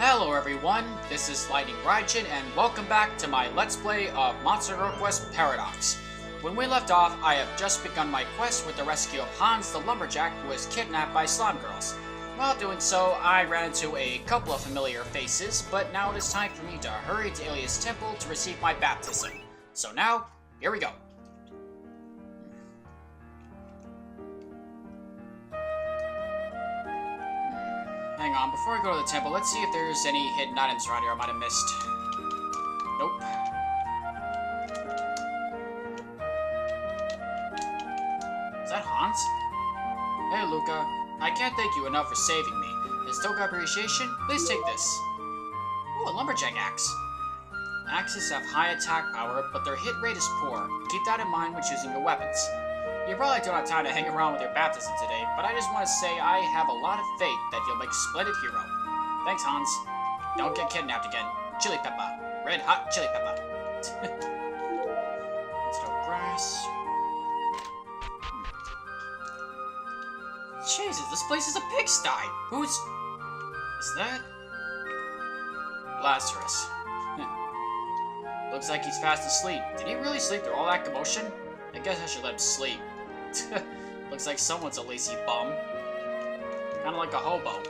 Hello everyone, this is Raijin and welcome back to my Let's Play of Monster Girl Quest Paradox. When we left off, I have just begun my quest with the rescue of Hans the Lumberjack who was kidnapped by slime girls. While doing so, I ran into a couple of familiar faces, but now it is time for me to hurry to Ilia's temple to receive my baptism. So now, here we go. Hang on, before I go to the temple, let's see if there's any hidden items around here I might have missed. Nope. Is that Hans? Hey, Luca. I can't thank you enough for saving me. As token of appreciation, please take this. Ooh, a lumberjack axe. Axes have high attack power, but their hit rate is poor. Keep that in mind when choosing your weapons. You probably don't have time to hang around with your baptism today, but I just want to say I have a lot of faith that you'll make a splendid hero. Thanks, Hans. Don't get kidnapped again. Chili pepper. Red hot chili pepper. Let's go grass. Jesus, this place is a pigsty. Is that? Lazarus. Looks like he's fast asleep. Did he really sleep through all that commotion? I guess I should let him sleep. Looks like someone's a lazy bum. Kinda like a hobo.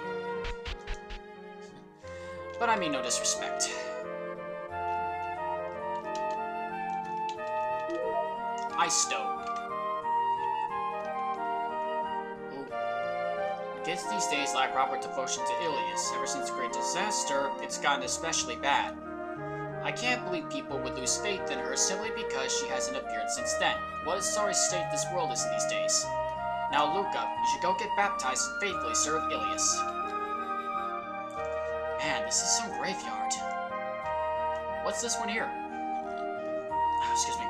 But I mean no disrespect. Ice stove. Ooh. Kids these days lack proper devotion to Ilias. Ever since the Great Disaster, it's gotten especially bad. I can't believe people would lose faith in her simply because she hasn't appeared since then. What a sorry state this world is these days. Now, Luca, you should go get baptized and faithfully serve Ilias. Man, this is some graveyard. What's this one here? Excuse me.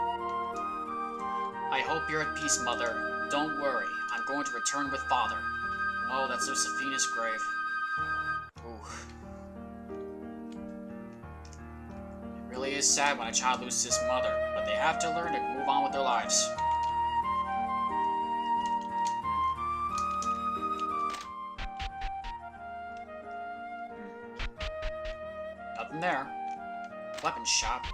I hope you're at peace, Mother. Don't worry, I'm going to return with Father. Oh, that's Josephine's grave. It really is sad when a child loses his mother, but they have to learn to move on with their lives. Nothing there. Weapon shop.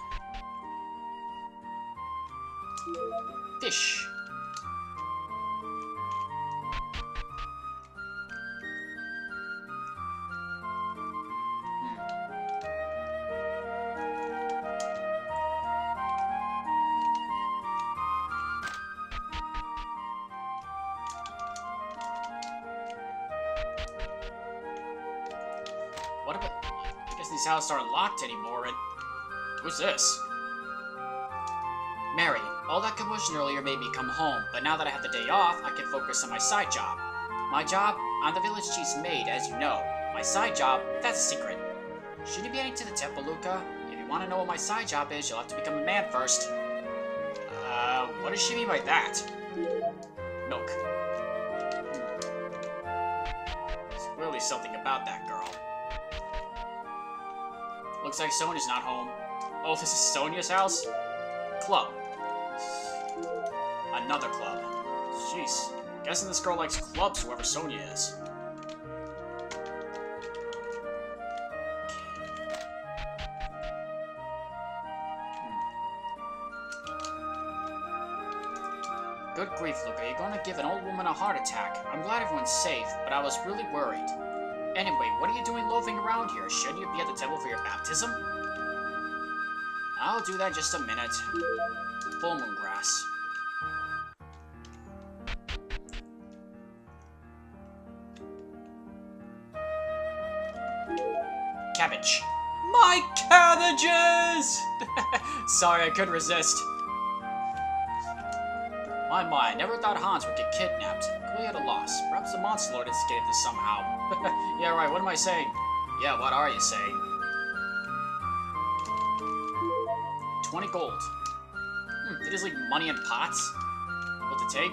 Fish. What about... I guess these houses aren't locked anymore, and... Who's this? Mary, all that commotion earlier made me come home, but now that I have the day off, I can focus on my side job. My job? I'm the village chief's maid, as you know. My side job? That's a secret. Shouldn't you be heading to the temple, Luca? If you want to know what my side job is, you'll have to become a man first. What does she mean by that? Milk. There's clearly something about that girl. Looks like Sonia's not home. Oh, this is Sonia's house? Club. Another club. Jeez. Guessing this girl likes clubs, whoever Sonia is. Good grief, Luca. You're going to give an old woman a heart attack. I'm glad everyone's safe, but I was really worried. Anyway, what are you doing loafing around here? Shouldn't you be at the temple for your baptism? I'll do that in just a minute. Full moon grass. Cabbage. My cabbages! Sorry, I couldn't resist. My, I never thought Hans would get kidnapped. Clearly at a loss. Perhaps the monster lord instigated this somehow. Yeah, right, what am I saying? Yeah, what are you saying? 20 gold. They just leave money in pots? What to take?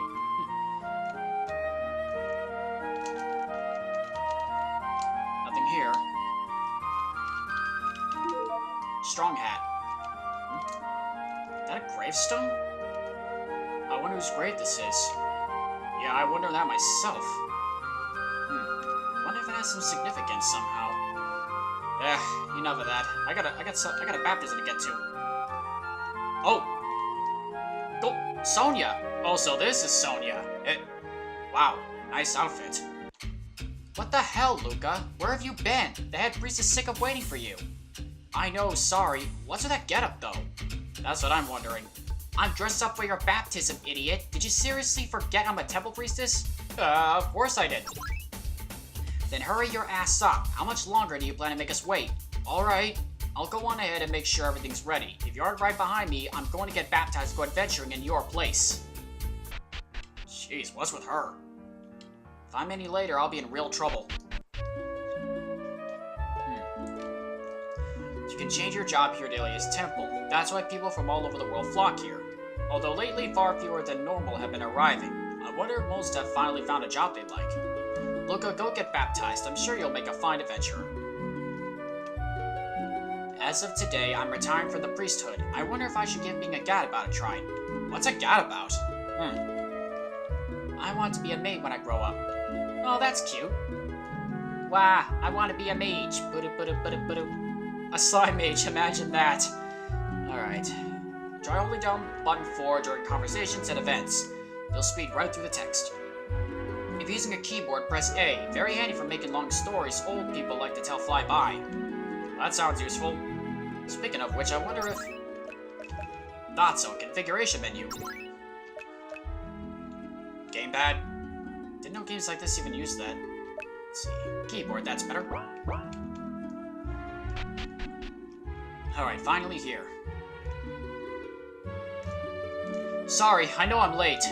Nothing here. Strong hat. Is that a gravestone? I wonder whose grave this is. Yeah, I wonder that myself. Wonder if it has some significance somehow. Enough of that. I got a baptism to get to. Oh! Go, Sonia! Oh, so this is Sonia. Wow, nice outfit. What the hell, Luca? Where have you been? The head priest is sick of waiting for you. I know, sorry. What's with that getup, though? That's what I'm wondering. I'm dressed up for your baptism, idiot. Did you seriously forget I'm a temple priestess? Of course I did. Then hurry your ass up. How much longer do you plan to make us wait? Alright, I'll go on ahead and make sure everything's ready. If you aren't right behind me, I'm going to get baptized and go adventuring in your place. Jeez, what's with her? If I'm any later, I'll be in real trouble. You can change your job here at Ilia's temple. That's why people from all over the world flock here. Although lately far fewer than normal have been arriving. I wonder if most have finally found a job they like. Luca, go get baptized. I'm sure you'll make a fine adventurer. As of today, I'm retiring from the priesthood. I wonder if I should give being a gadabout a try. What's a gadabout? I want to be a maid when I grow up. Oh, that's cute. Wah, I want to be a mage. A slime mage, imagine that. Alright. Try holding down button 4 during conversations and events. You'll speed right through the text. If using a keyboard, press A. Very handy for making long stories old people like to tell fly by. Well, that sounds useful. Speaking of which, I wonder if... Thought so. Configuration menu. Gamepad. Didn't know games like this even use that. Let's see. Keyboard, that's better. Alright, finally here. Sorry, I know I'm late.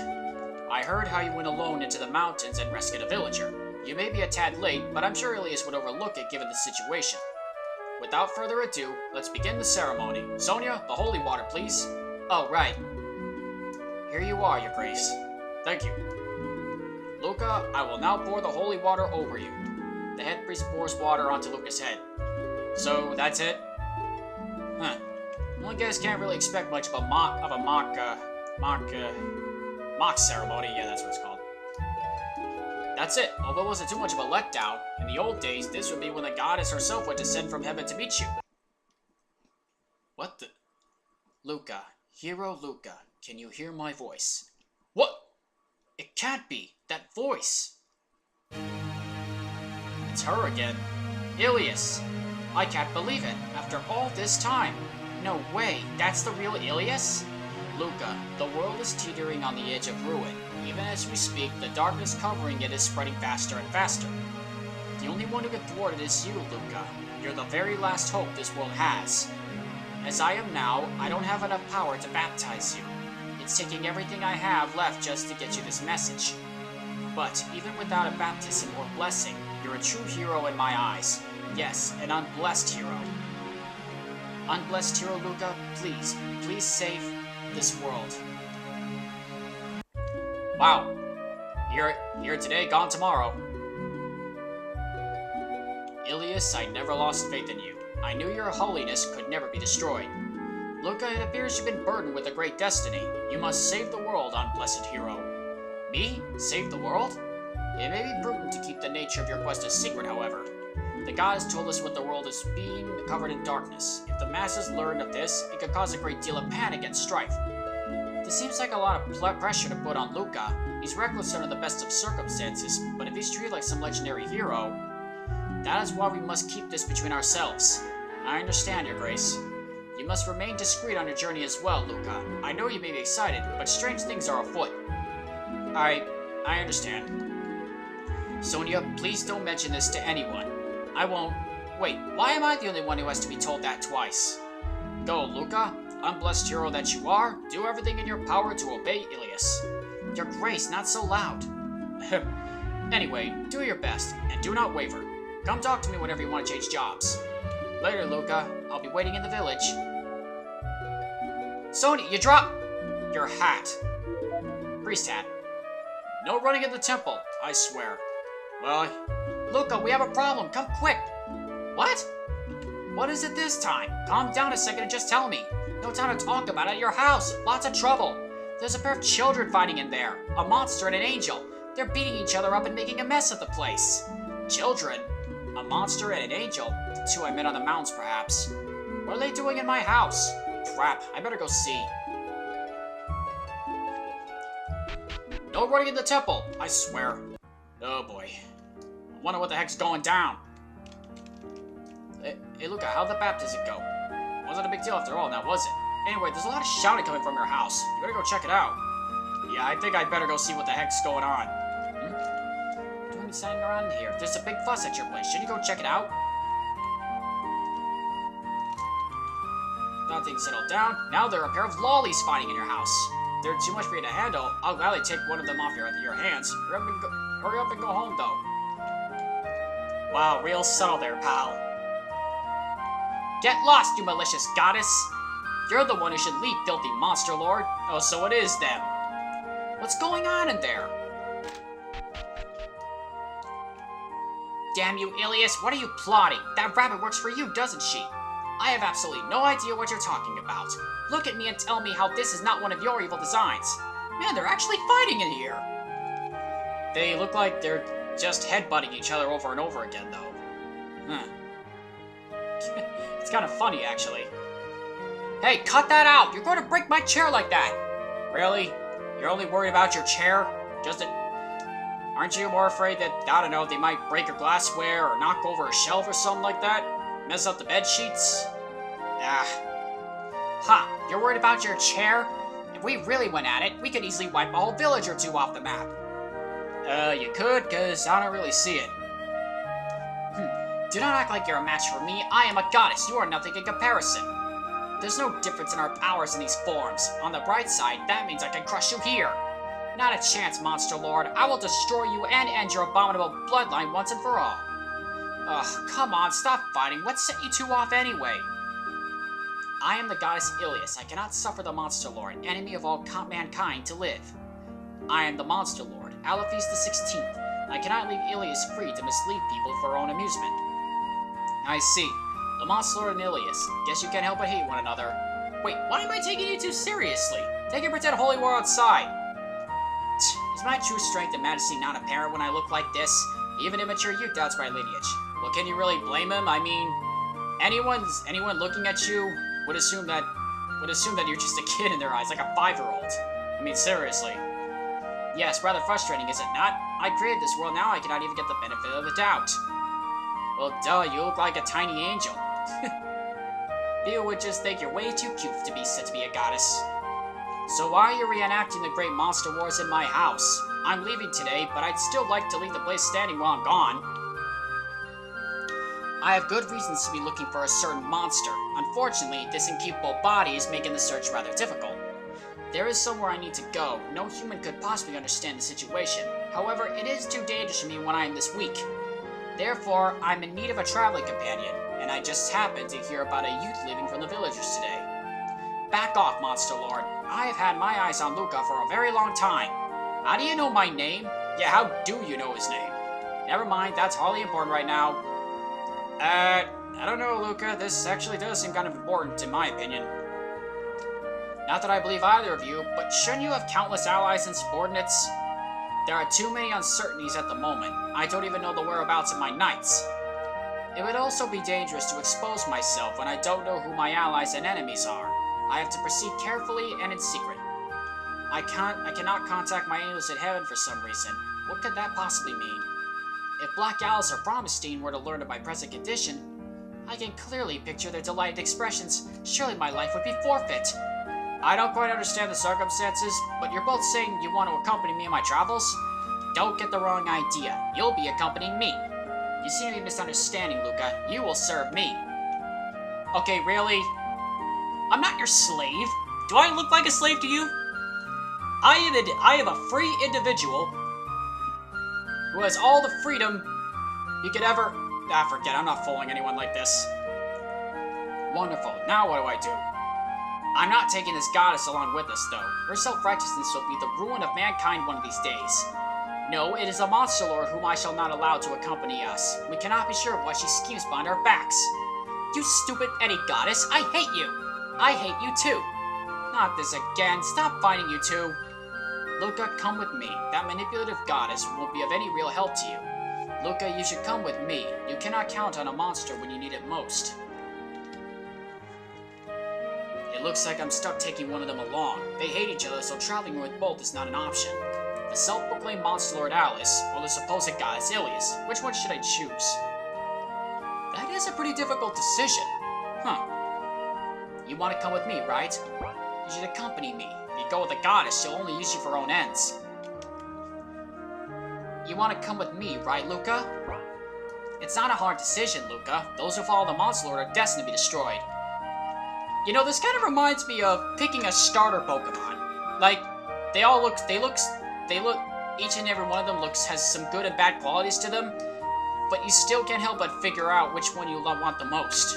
I heard how you went alone into the mountains and rescued a villager. You may be a tad late, but I'm sure Ilias would overlook it given the situation. Without further ado, let's begin the ceremony. Sonia, the holy water, please. Oh, right. Here you are, Your Grace. Thank you. Luca, I will now pour the holy water over you. The head priest pours water onto Luca's head. So, that's it? Huh. Well, I guess can't really expect much of a mock ceremony. Yeah, that's what it's called. That's it. Although it wasn't too much of a letdown, in the old days, this would be when the goddess herself would descend from heaven to meet you. What the? Luca, hero Luca, can you hear my voice? What? It can't be. That voice. It's her again. Ilias. I can't believe it. After all this time. No way. That's the real Ilias? Luca, the world is teetering on the edge of ruin. Even as we speak, the darkness covering it is spreading faster and faster. The only one who can thwart it is you, Luca. You're the very last hope this world has. As I am now, I don't have enough power to baptize you. It's taking everything I have left just to get you this message. But even without a baptism or blessing, you're a true hero in my eyes. Yes, an unblessed hero. Unblessed hero Luca, please save this world. Wow. Here today, gone tomorrow. Ilias, I never lost faith in you. I knew your holiness could never be destroyed. Luca, it appears you've been burdened with a great destiny. You must save the world, unblessed hero. Me? Save the world? It may be prudent to keep the nature of your quest a secret, however. The gods told us what the world is being covered in darkness. If the masses learned of this, it could cause a great deal of panic and strife. This seems like a lot of pressure to put on Luca. He's reckless under the best of circumstances, but if he's treated like some legendary hero, that is why we must keep this between ourselves. I understand, Your Grace. You must remain discreet on your journey as well, Luca. I know you may be excited, but strange things are afoot. I understand. Sonia, please don't mention this to anyone. I won't. Wait, why am I the only one who has to be told that twice? Go, Luca. Unblessed hero that you are, do everything in your power to obey Ilias. Your Grace, not so loud. Anyway, do your best, and do not waver. Come talk to me whenever you want to change jobs. Later, Luca. I'll be waiting in the village. Sonia, you dropped your hat. Priest hat. No running in the temple, I swear. Well, Luca, we have a problem. Come quick. What? What is it this time? Calm down a second and just tell me. No time to talk about it at your house. Lots of trouble. There's a pair of children fighting in there. A monster and an angel. They're beating each other up and making a mess of the place. Children? A monster and an angel? The two I met on the mountains, perhaps. What are they doing in my house? Crap, I better go see. No running in the temple, I swear. Oh boy. I wonder what the heck's going down. Hey Luca, how'd the baptism go? Wasn't a big deal after all, now was it? Anyway, there's a lot of shouting coming from your house. You better go check it out. Yeah, I think I'd better go see what the heck's going on. Don't be standing around here. There's a big fuss at your place. Shouldn't you go check it out? Now things settled down. Now there are a pair of lollies fighting in your house. They're too much for you to handle. I'll gladly take one of them off your hands. Hurry up and go home, though. Wow, real subtle there, pal. Get lost, you malicious goddess! You're the one who should leave, filthy monster lord. Oh, so it is them. What's going on in there? Damn you, Ilias, what are you plotting? That rabbit works for you, doesn't she? I have absolutely no idea what you're talking about. Look at me and tell me how this is not one of your evil designs. Man, they're actually fighting in here. They look like they're just headbutting each other over and over again, though. Huh. It's kind of funny, actually. Hey, cut that out! You're going to break my chair like that! Really? You're only worried about your chair? Aren't you more afraid that, I don't know, they might break your glassware or knock over a shelf or something like that? Mess up the bed sheets? Ah. Ha! You're worried about your chair? If we really went at it, we could easily wipe a whole village or two off the map. You could, cause I don't really see it. Do not act like you're a match for me. I am a goddess. You are nothing in comparison. There's no difference in our powers in these forms. On the bright side, that means I can crush you here. Not a chance, monster lord. I will destroy you and end your abominable bloodline once and for all. Ugh, come on, stop fighting. What set you two off anyway? I am the goddess Ilias. I cannot suffer the monster lord, enemy of all mankind, to live. I am the monster lord, Alephis the 16th. I cannot leave Ilias free to mislead people for her own amusement. I see. The monster lord and Ilias. Guess you can't help but hate one another. Wait, why am I taking you two seriously? Take and pretend holy war outside. Is my true strength and majesty not apparent when I look like this? Even immature youth doubts my lineage. Well, can you really blame him? I mean, anyone looking at you would assume that you're just a kid in their eyes, like a 5-year-old. I mean, seriously. Yes, rather frustrating, is it not? I created this world, now I cannot even get the benefit of the doubt. Well, duh, you look like a tiny angel. People would just think you're way too cute to be said to be a goddess. So why are you reenacting the great monster wars in my house? I'm leaving today, but I'd still like to leave the place standing while I'm gone. I have good reasons to be looking for a certain monster. Unfortunately, this incapable body is making the search rather difficult. There is somewhere I need to go. No human could possibly understand the situation. However, it is too dangerous for me when I am this weak. Therefore, I'm in need of a traveling companion, and I just happened to hear about a youth leaving from the villagers today. Back off, Monster Lord. I have had my eyes on Luca for a very long time. How do you know my name? Yeah, how do you know his name? Never mind, that's hardly important right now. I don't know, Luca. This actually does seem kind of important, in my opinion. Not that I believe either of you, but shouldn't you have countless allies and subordinates? There are too many uncertainties at the moment. I don't even know the whereabouts of my knights. It would also be dangerous to expose myself when I don't know who my allies and enemies are. I have to proceed carefully and in secret. I cannot contact my angels in heaven for some reason. What could that possibly mean? If Black Alice or Bromestein were to learn of my present condition, I can clearly picture their delighted expressions. Surely my life would be forfeit. I don't quite understand the circumstances, but you're both saying you want to accompany me in my travels? Don't get the wrong idea. You'll be accompanying me. You seem to be misunderstanding, Luca. You will serve me. Okay, really? I'm not your slave. Do I look like a slave to you? I am a free individual who has all the freedom you could ever... forget, I'm not fooling anyone like this. Wonderful. Now what do I do? I'm not taking this goddess along with us, though. Her self-righteousness will be the ruin of mankind one of these days. No, it is a monster lord whom I shall not allow to accompany us. We cannot be sure of what she schemes behind our backs. You stupid Eddie goddess, I hate you! I hate you too! Not this again, stop fighting you two! Luca, come with me. That manipulative goddess won't be of any real help to you. Luca, you should come with me. You cannot count on a monster when you need it most. It looks like I'm stuck taking one of them along. They hate each other, so traveling with both is not an option. The self-proclaimed Monster Lord Alice, or the supposed goddess Ilias. Which one should I choose? That is a pretty difficult decision. Huh. You want to come with me, right? You should accompany me. If you go with the goddess, she'll only use you for her own ends. You want to come with me, right, Luca? It's not a hard decision, Luca. Those who follow the Monster Lord are destined to be destroyed. You know, this kind of reminds me of picking a starter Pokemon. Like, they look, each and every one of them has some good and bad qualities to them, but you still can't help but figure out which one you want the most.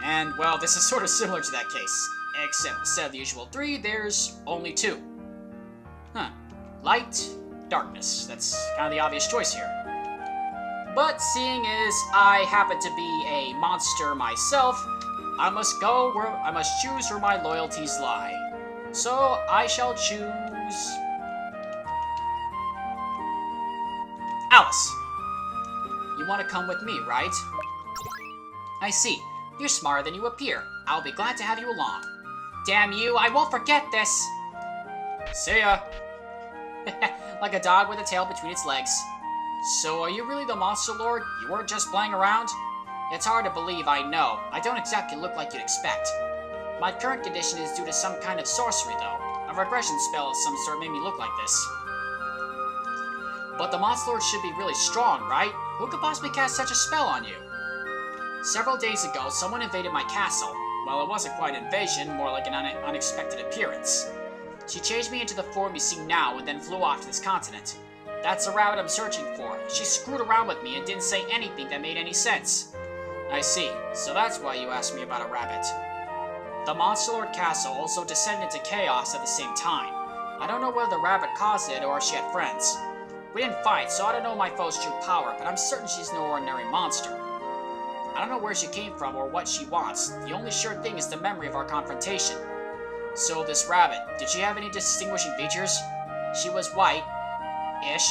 And, well, this is sort of similar to that case, except instead of the usual 3, there's only 2. Huh. Light, darkness. That's kind of the obvious choice here. But seeing as I happen to be a monster myself, I must choose where my loyalties lie. So I shall choose Alice. You want to come with me, right? I see. You're smarter than you appear. I'll be glad to have you along. Damn you, I won't forget this! See ya! Like a dog with a tail between its legs. So, are you really the Monster Lord? You weren't just playing around? It's hard to believe, I know. I don't exactly look like you'd expect. My current condition is due to some kind of sorcery, though. A regression spell of some sort made me look like this. But the Monster Lord should be really strong, right? Who could possibly cast such a spell on you? Several days ago, someone invaded my castle. Well, it wasn't quite an invasion, more like an unexpected appearance. She changed me into the form you see now and then flew off to this continent. That's the rabbit I'm searching for. She screwed around with me and didn't say anything that made any sense. I see. So that's why you asked me about a rabbit. The Monster Lord Castle also descended into chaos at the same time. I don't know whether the rabbit caused it or she had friends. We didn't fight, so I don't know my foe's true power, but I'm certain she's no ordinary monster. I don't know where she came from or what she wants. The only sure thing is the memory of our confrontation. So this rabbit, did she have any distinguishing features? She was white-ish.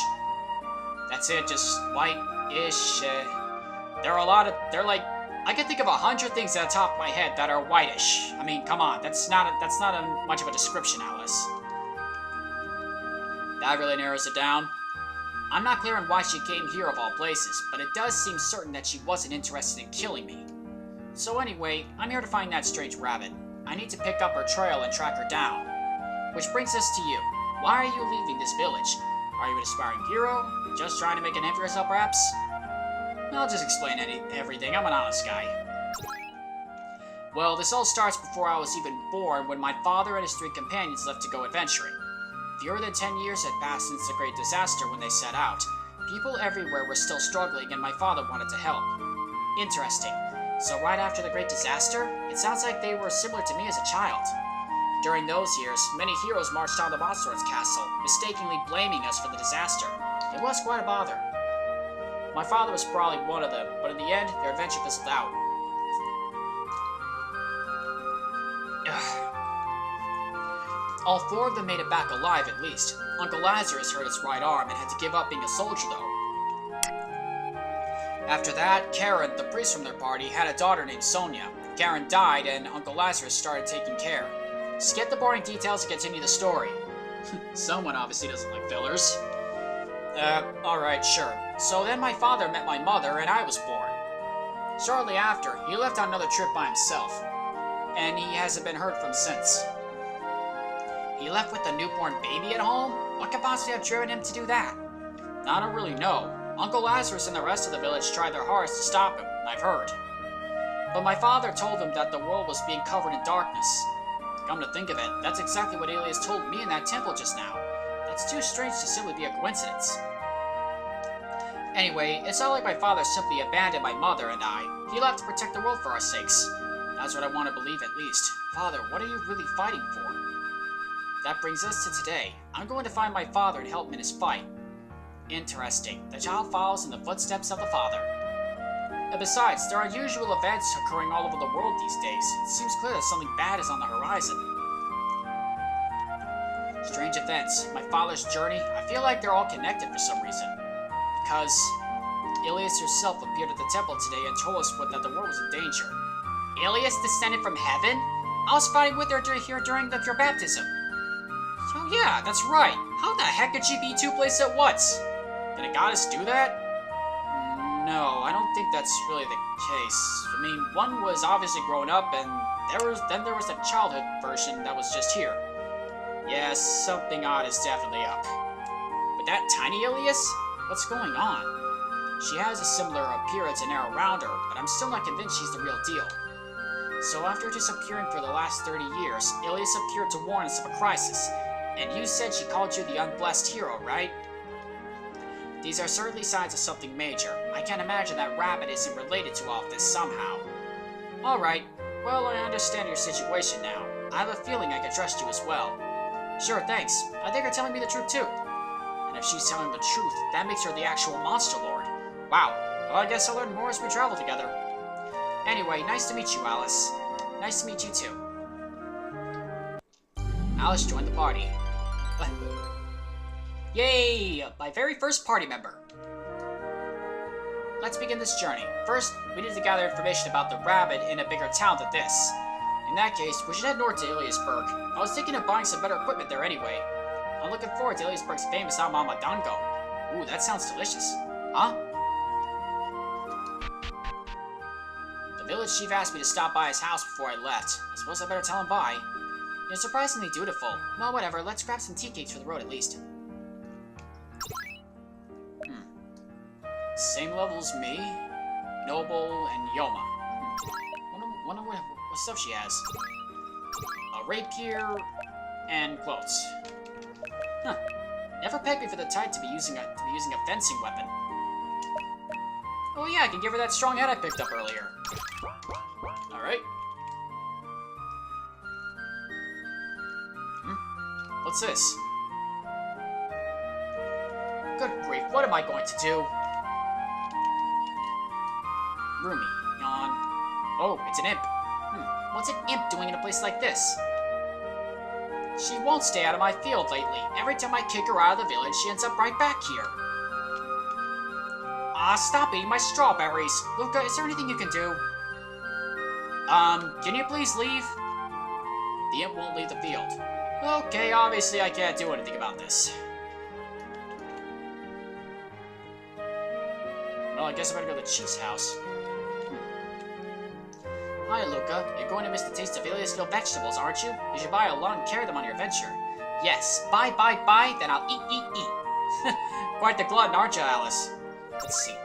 That's it, just white-ish. There are a lot of, I can think of 100 things at the top of my head that are whitish. I mean, come on, that's not much of a description, Alice. That really narrows it down. I'm not clear on why she came here of all places, but it does seem certain that she wasn't interested in killing me. So anyway, I'm here to find that strange rabbit. I need to pick up her trail and track her down. Which brings us to you. Why are you leaving this village? Are you an aspiring hero? Just trying to make a name for yourself, perhaps? I'll just explain everything. I'm an honest guy. Well, this all starts before I was even born, when my father and his 3 companions left to go adventuring. Fewer than 10 years had passed since the Great Disaster when they set out. People everywhere were still struggling, and my father wanted to help. Interesting. So right after the Great Disaster, it sounds like they were similar to me as a child. During those years, many heroes marched on the Monster Lord's castle, mistakenly blaming us for the disaster. It was quite a bother. My father was probably one of them, but in the end, their adventure fizzled out. All 4 of them made it back alive, at least. Uncle Lazarus hurt his right arm and had to give up being a soldier, though. After that, Karen, the priest from their party, had a daughter named Sonia. Karen died, and Uncle Lazarus started taking care. Skip the boring details and continue the story. Someone obviously doesn't like fillers. Alright, sure. So then my father met my mother, and I was born. Shortly after, he left on another trip by himself, and he hasn't been heard from since. He left with a newborn baby at home? What could possibly have driven him to do that? I don't really know. Uncle Lazarus and the rest of the village tried their hardest to stop him, I've heard. But my father told them that the world was being covered in darkness. Come to think of it, that's exactly what Ilias told me in that temple just now. That's too strange to simply be a coincidence. Anyway, it's not like my father simply abandoned my mother and I. He left to protect the world for our sakes. That's what I want to believe at least. Father, what are you really fighting for? That brings us to today. I'm going to find my father and help him in his fight. Interesting. The child follows in the footsteps of the father. And besides, there are unusual events occurring all over the world these days. It seems clear that something bad is on the horizon. Strange events. My father's journey. I feel like they're all connected for some reason. Because Ilias herself appeared at the temple today and told us that the world was in danger. Ilias descended from heaven? I was fighting with her here during your baptism. Oh yeah, that's right. How the heck could she be two places at once? Can a goddess do that? No, I don't think that's really the case. I mean, one was obviously grown up, and then there was the childhood version that was just here. Yeah, something odd is definitely up. But that tiny Ilias? What's going on? She has a similar appearance and air around her, but I'm still not convinced she's the real deal. So after disappearing for the last 30 years, Ilias appeared to warn us of a crisis. And you said she called you the unblessed hero, right? These are certainly signs of something major. I can't imagine that rabbit isn't related to all of this somehow. Alright, well, I understand your situation now. I have a feeling I can trust you as well. Sure, thanks. I think you're telling me the truth too. And if she's telling the truth, that makes her the actual monster lord. Wow, well, I guess I'll learn more as we travel together. Anyway, nice to meet you, Alice. Nice to meet you too. Alice joined the party. Yay! My very first party member. Let's begin this journey. First, we need to gather information about the rabbit in a bigger town than this. In that case, we should head north to Iliasburg. I was thinking of buying some better equipment there anyway. I'm looking forward to Iliasburg's famous Amama Dango. Ooh, that sounds delicious. Huh? The village chief asked me to stop by his house before I left. I suppose I better tell him bye. You're surprisingly dutiful. Well, whatever, let's grab some tea cakes for the road at least. Same level as me, Noble, and Yoma. Wonder what stuff she has. A rapier and clothes. Huh. Never pegged me for the type to be using a fencing weapon. Oh yeah, I can give her that strong head I picked up earlier. Alright. What's this? Good grief, what am I going to do? Roomy, yawn. Oh, it's an imp. What's an imp doing in a place like this? She won't stay out of my field lately. Every time I kick her out of the village, she ends up right back here. Ah, stop eating my strawberries. Luca, is there anything you can do? Can you please leave? The imp won't leave the field. Okay, obviously I can't do anything about this. Well, I guess I better go to the chief's house. Hi, Luca. You're going to miss the taste of Iliasville vegetables, aren't you? You should buy a lot and carry them on your adventure. Yes, buy, then I'll eat. Quite the glutton, aren't you, Alice? Let's see.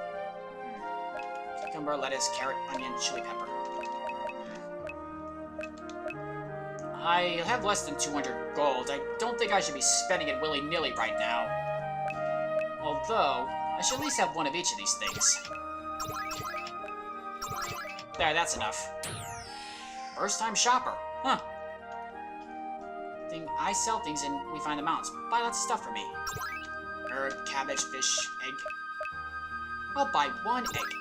Cucumber, lettuce, carrot, onion, chili pepper. I have less than 200 gold. I don't think I should be spending it willy-nilly right now. Although, I should at least have one of each of these things. There, that's enough. First-time shopper. Huh. I sell things and we find the mountains. Buy lots of stuff for me. Herb, cabbage, fish, egg. I'll buy one egg.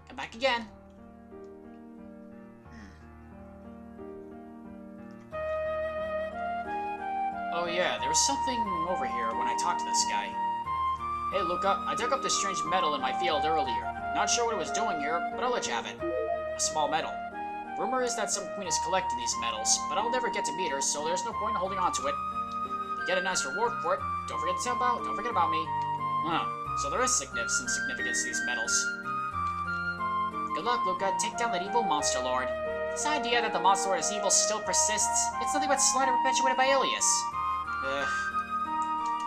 Come back again. Oh yeah, there was something over here when I talked to this guy. Hey Luca, I dug up this strange metal in my field earlier. Not sure what it was doing here, but I'll let you have it. A small medal. Rumor is that some queen is collecting these medals, but I'll never get to meet her, so there's no point in holding on to it. You get a nice reward for it. Don't forget about me. So there is some significance to these medals. Good luck, Luca. Take down that evil monster lord. This idea that the monster lord is evil still persists. It's nothing but slander perpetuated by Ilias.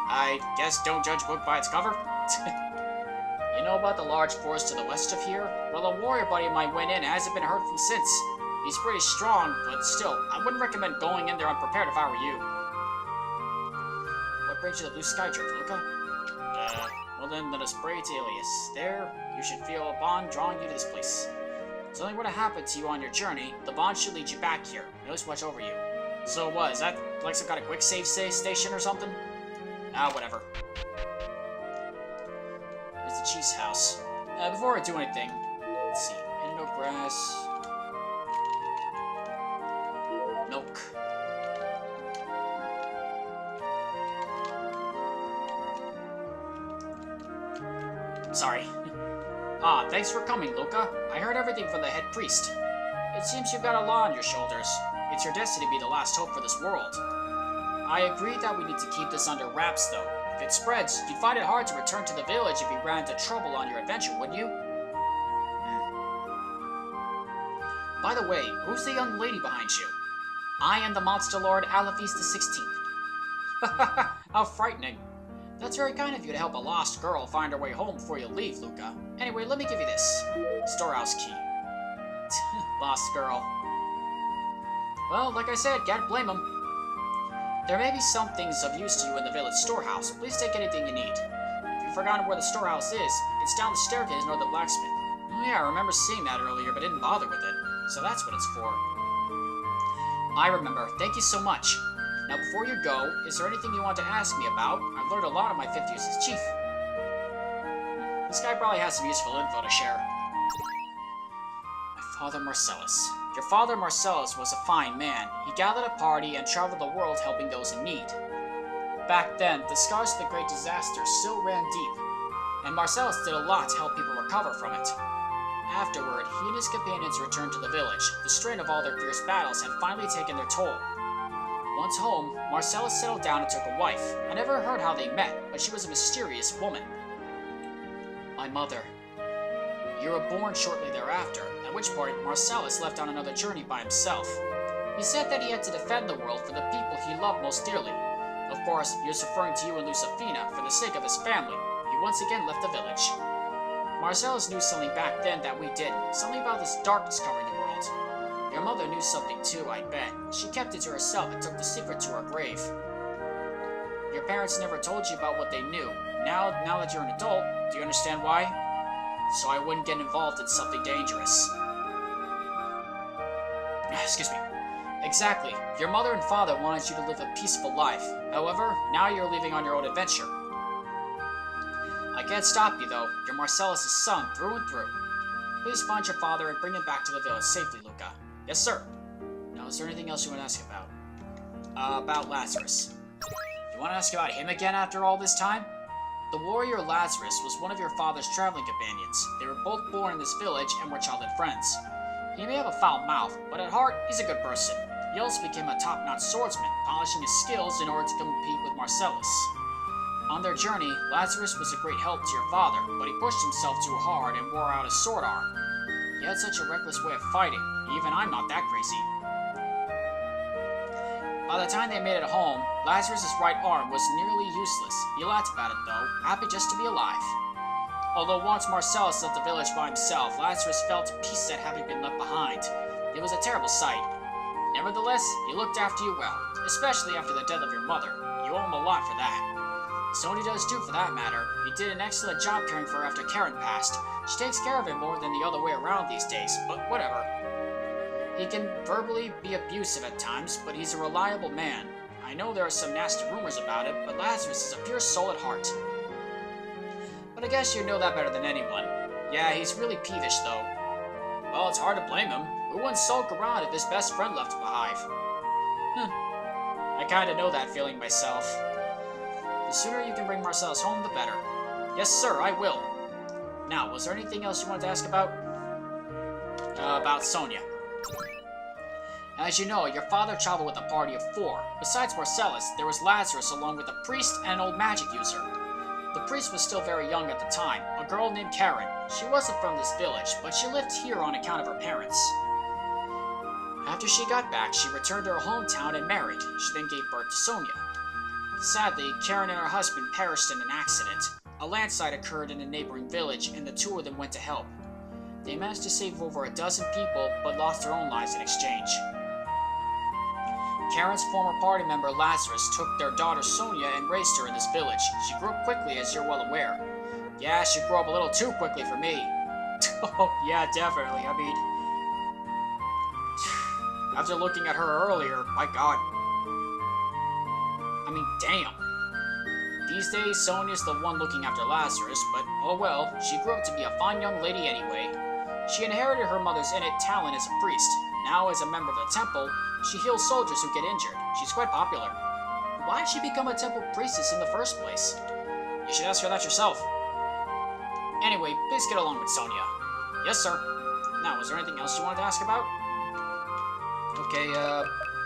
I guess don't judge a book by its cover. You know about the large forest to the west of here? Well, a warrior buddy of mine went in and hasn't been heard from since. He's pretty strong, but still, I wouldn't recommend going in there unprepared if I were you. What brings you to the Blue Sky Church, Luca? Well then, let us pray to Ilias. There, you should feel a bond drawing you to this place. If something were to happen to you on your journey, the bond should lead you back here. It knows watch over you. So what, is that like some kind of quick save station or something? Ah, whatever. Here's the chief's house. Before I do anything, let's see. No grass. Milk. Sorry. Ah, thanks for coming, Luca. I heard everything from the head priest. It seems you've got a lot on your shoulders. It's your destiny to be the last hope for this world. I agree that we need to keep this under wraps, though. If it spreads, you'd find it hard to return to the village if you ran into trouble on your adventure, wouldn't you? By the way, who's the young lady behind you? I am the Monster Lord Alaphis the 16th. How frightening. That's very kind of you to help a lost girl find her way home before you leave, Luca. Anyway, let me give you this. Storehouse key. Lost girl. Well, like I said, can't blame him. There may be some things of use to you in the village storehouse. Please take anything you need. If you've forgotten where the storehouse is, it's down the staircase near the blacksmith. Oh yeah, I remember seeing that earlier, but didn't bother with it. So that's what it's for. I remember. Thank you so much. Now before you go, is there anything you want to ask me about? I've learned a lot of my 5th use as chief. This guy probably has some useful info to share. My father Marcellus. Your father Marcellus was a fine man. He gathered a party and traveled the world helping those in need. Back then, the scars of the Great Disaster still ran deep, and Marcellus did a lot to help people recover from it. Afterward, he and his companions returned to the village. The strain of all their fierce battles had finally taken their toll. Once home, Marcellus settled down and took a wife. I never heard how they met, but she was a mysterious woman. My mother. You were born shortly thereafter, at which point Marcellus left on another journey by himself. He said that he had to defend the world for the people he loved most dearly. Of course, he was referring to you and Lucifina for the sake of his family. He once again left the village. Marcellus knew something back then that we didn't, something about this darkness covering the world. Your mother knew something too, I bet. She kept it to herself and took the secret to her grave. Your parents never told you about what they knew. Now that you're an adult, do you understand why? So I wouldn't get involved in something dangerous. Excuse me. Exactly. Your mother and father wanted you to live a peaceful life. However, now you're leaving on your own adventure. I can't stop you, though. You're Marcellus' son, through and through. Please find your father and bring him back to the village safely, Luca. Yes, sir. Now, is there anything else you want to ask about? About Lazarus. You want to ask about him again after all this time? The warrior Lazarus was one of your father's traveling companions. They were both born in this village and were childhood friends. He may have a foul mouth, but at heart, he's a good person. He also became a top-notch swordsman, polishing his skills in order to compete with Marcellus. On their journey, Lazarus was a great help to your father, but he pushed himself too hard and wore out his sword arm. He had such a reckless way of fighting. Even I'm not that crazy. By the time they made it home, Lazarus' right arm was nearly useless. He laughed about it, though, happy just to be alive. Although once Marcellus left the village by himself, Lazarus felt peace at having been left behind. It was a terrible sight. Nevertheless, he looked after you well, especially after the death of your mother. You owe him a lot for that. Sonia does too, for that matter. He did an excellent job caring for her after Karen passed. She takes care of him more than the other way around these days, but whatever. He can verbally be abusive at times, but he's a reliable man. I know there are some nasty rumors about it, but Lazarus is a pure soul at heart. But I guess you know that better than anyone. Yeah, he's really peevish, though. Well, it's hard to blame him. Who wouldn't sulk around if his best friend left to behind? I kinda know that feeling myself. The sooner you can bring Marcellus home, the better. Yes, sir, I will. Now, was there anything else you wanted to ask about? About Sonia. As you know, your father traveled with a party of 4. Besides Marcellus, there was Lazarus along with a priest and an old magic user. The priest was still very young at the time, a girl named Karen. She wasn't from this village, but she lived here on account of her parents. After she got back, she returned to her hometown and married. She then gave birth to Sonia. Sadly, Karen and her husband perished in an accident. A landslide occurred in a neighboring village, and the two of them went to help. They managed to save over a dozen people, but lost their own lives in exchange. Karen's former party member Lazarus took their daughter Sonia and raised her in this village. She grew up quickly, as you're well aware. Yeah, she grew up a little too quickly for me. Oh, yeah, definitely. I mean, after looking at her earlier, my god. I mean, damn. These days, Sonia's the one looking after Lazarus, but oh well, she grew up to be a fine young lady anyway. She inherited her mother's innate talent as a priest. Now, as a member of the temple, she heals soldiers who get injured. She's quite popular. Why did she become a temple priestess in the first place? You should ask her that yourself. Anyway, please get along with Sonia. Yes, sir. Now, was there anything else you wanted to ask about? Okay,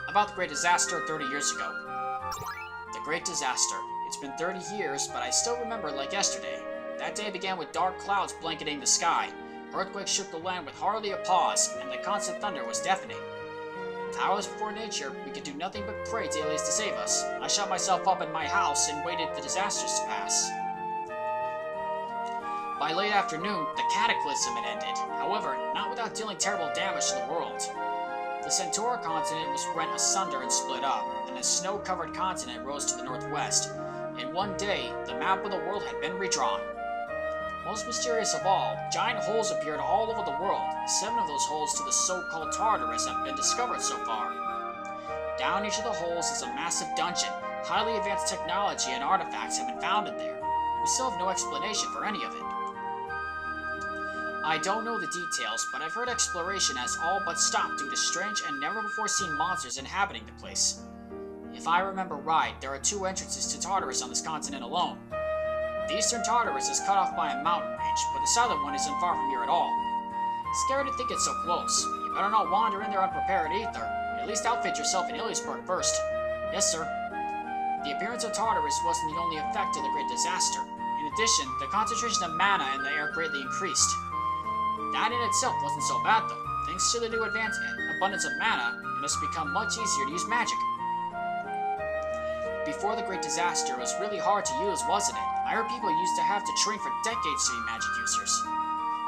about the Great Disaster 30 years ago. The Great Disaster. It's been 30 years, but I still remember it like yesterday. That day began with dark clouds blanketing the sky. Earthquakes shook the land with hardly a pause, and the constant thunder was deafening. Powerless before nature, we could do nothing but pray to aliens to save us. I shut myself up in my house and waited the disasters to pass. By late afternoon, the cataclysm had ended. However, not without dealing terrible damage to the world. The Centaur continent was rent asunder and split up, and a snow-covered continent rose to the northwest. In one day, the map of the world had been redrawn. Most mysterious of all, giant holes appeared all over the world. 7 of those holes to the so-called Tartarus have been discovered so far. Down each of the holes is a massive dungeon. Highly advanced technology and artifacts have been found in there. We still have no explanation for any of it. I don't know the details, but I've heard exploration has all but stopped due to strange and never-before-seen monsters inhabiting the place. If I remember right, there are 2 entrances to Tartarus on this continent alone. The eastern Tartarus is cut off by a mountain range, but the southern one isn't far from here at all. Scared to think it's so close. You better not wander in there unprepared either. At least outfit yourself in Iliasburg first. Yes, sir. The appearance of Tartarus wasn't the only effect of the Great Disaster. In addition, the concentration of mana in the air greatly increased. That in itself wasn't so bad though. Thanks to the new abundance of mana, it has become much easier to use magic. Before the Great Disaster, it was really hard to use, wasn't it? I heard people used to have to train for decades to be magic users.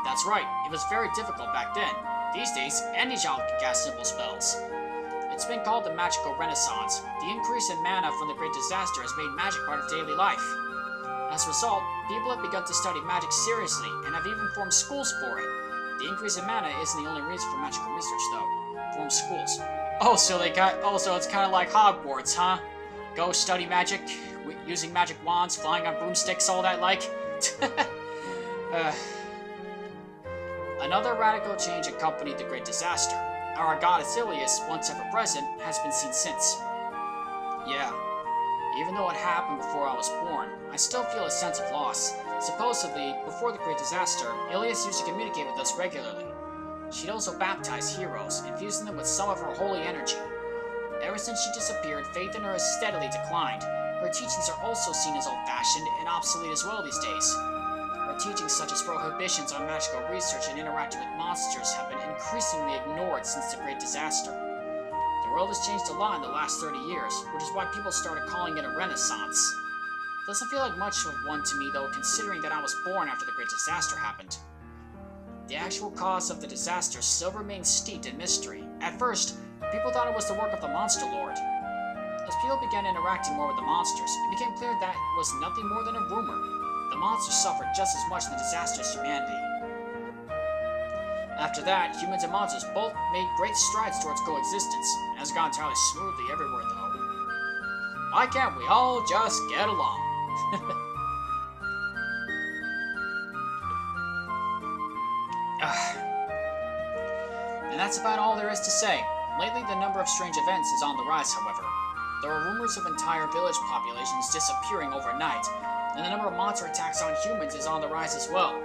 That's right, it was very difficult back then. These days, any child can cast simple spells. It's been called the Magical Renaissance. The increase in mana from the Great Disaster has made magic part of daily life. As a result, people have begun to study magic seriously and have even formed schools for it. The increase in mana isn't the only reason for magical research, though. Form schools. Oh, so it's kind of like Hogwarts, huh? Go study magic, using magic wands, flying on broomsticks, all that like. Another radical change accompanied the Great Disaster. Our god Ilias, once ever present, has been seen since. Yeah, even though it happened before I was born, I still feel a sense of loss. Supposedly, before the Great Disaster, Ilias used to communicate with us regularly. She'd also baptize heroes, infusing them with some of her holy energy. Ever since she disappeared, faith in her has steadily declined. Her teachings are also seen as old-fashioned and obsolete as well these days. Her teachings such as prohibitions on magical research and interacting with monsters have been increasingly ignored since the Great Disaster. The world has changed a lot in the last 30 years, which is why people started calling it a renaissance. Doesn't feel like much of one to me though, considering that I was born after the Great Disaster happened. The actual cause of the disaster still remains steeped in mystery. At first, people thought it was the work of the Monster Lord. As people began interacting more with the monsters, it became clear that it was nothing more than a rumor. The monsters suffered just as much in the disaster as humanity. After that, humans and monsters both made great strides towards coexistence. It hasn't gone entirely smoothly everywhere though. Why can't we all just get along? And that's about all there is to say. Lately, the number of strange events is on the rise, however. There are rumors of entire village populations disappearing overnight, and the number of monster attacks on humans is on the rise as well.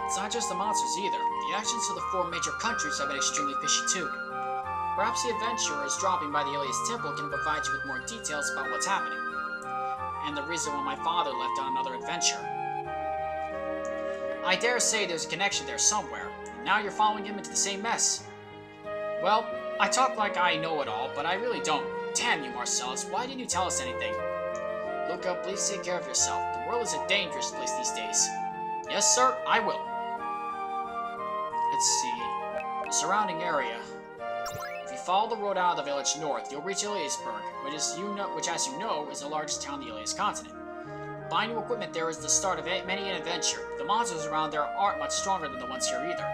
It's not just the monsters either. The actions of the 4 major countries have been extremely fishy too. Perhaps the adventurers dropping by the Ilias Temple can provide you with more details about what's happening, and the reason why my father left on another adventure. I dare say there's a connection there somewhere, and now you're following him into the same mess. Well, I talk like I know it all, but I really don't. Damn you, Marcellus, why didn't you tell us anything? Luca, please take care of yourself. The world is a dangerous place these days. Yes, sir, I will. Let's see. The surrounding area. If you follow the road out of the village north, you'll reach Iliasburg, which, as you know, is the largest town on the Ilias continent. Buying new equipment there is the start of many an adventure. The monsters around there aren't much stronger than the ones here either.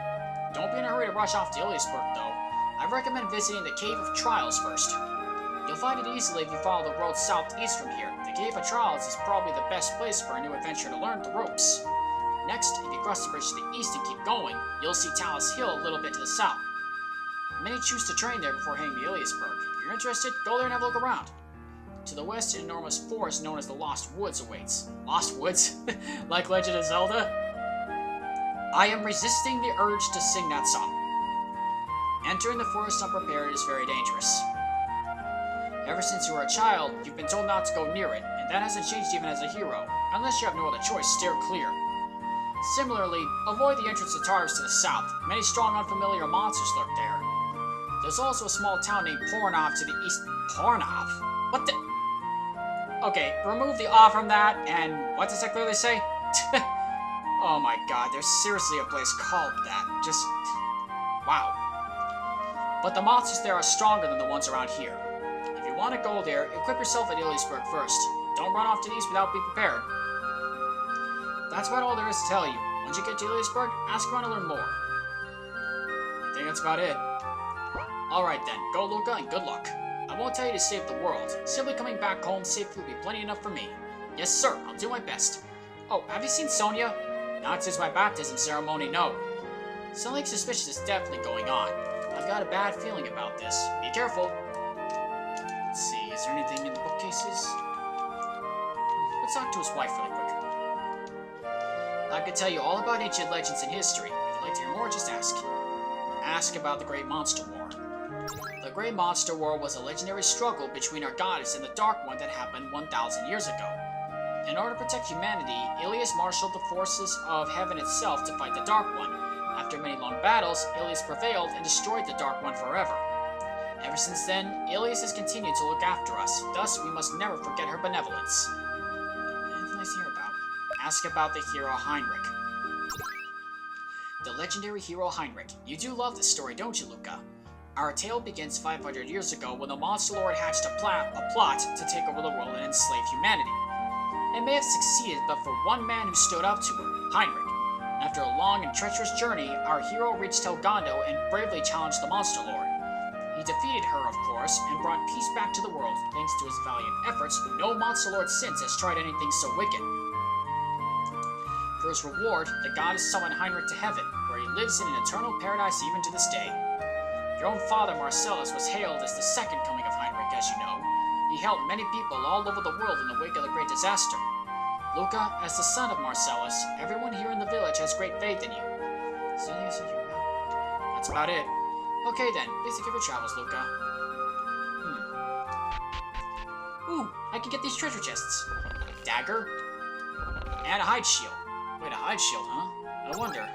Don't be in a hurry to rush off to Iliasburg, though. I recommend visiting the Cave of Trials first. You'll find it easily if you follow the road southeast from here. The Cave of Trials is probably the best place for a new adventurer to learn the ropes. Next, if you cross the bridge to the east and keep going, you'll see Talus Hill a little bit to the south. Many choose to train there before heading to Iliasburg. If you're interested, go there and have a look around. To the west, an enormous forest known as the Lost Woods awaits. Lost Woods? Like Legend of Zelda? I am resisting the urge to sing that song. Entering the forest unprepared is very dangerous. Ever since you were a child, you've been told not to go near it, and that hasn't changed even as a hero. Unless you have no other choice, steer clear. Similarly, avoid the entrance to Tartarus to the south. Many strong, unfamiliar monsters lurk there. There's also a small town named Pornov to the east. Pornov? What the? Okay, remove the "ah" from that, and what does that clearly say? Oh my god, there's seriously a place called that. Just... wow. But the monsters there are stronger than the ones around here. If you want to go there, equip yourself at Iliasburg first. Don't run off to the east without being prepared. That's about all there is to tell you. Once you get to Iliasburg, ask around to learn more. I think that's about it. Alright then, go Luca and good luck. I won't tell you to save the world. Simply coming back home safely will be plenty enough for me. Yes sir, I'll do my best. Oh, have you seen Sonia? Not since my baptism ceremony, no. Something suspicious is definitely going on. I've got a bad feeling about this. Be careful. Let's see, is there anything in the bookcases? Let's talk to his wife really quick. I could tell you all about ancient legends and history. If you'd like to hear more, just ask. Ask about the Great Monster War. The Great Monster War was a legendary struggle between our goddess and the Dark One that happened 1,000 years ago. In order to protect humanity, Ilias marshaled the forces of heaven itself to fight the Dark One. After many long battles, Ilias prevailed and destroyed the Dark One forever. Ever since then, Ilias has continued to look after us, thus we must never forget her benevolence. Anything else to hear about? Ask about the hero Heinrich. The legendary hero Heinrich. You do love this story, don't you, Luca? Our tale begins 500 years ago when the Monster Lord hatched a plot to take over the world and enslave humanity. It may have succeeded, but for one man who stood up to her, Heinrich. After a long and treacherous journey, our hero reached Telgando and bravely challenged the Monster Lord. He defeated her, of course, and brought peace back to the world. Thanks to his valiant efforts, no Monster Lord since has tried anything so wicked. For his reward, the goddess summoned Heinrich to heaven, where he lives in an eternal paradise even to this day. Your own father, Marcellus, was hailed as the second coming of Heinrich, as you know. He helped many people all over the world in the wake of the great disaster. Luca, as the son of Marcellus, everyone here in the village has great faith in you. So that's about it. Okay then, please take care of your travels, Luca. Ooh, I can get these treasure chests. Dagger. And a hide shield. Wait, a hide shield, huh? I wonder.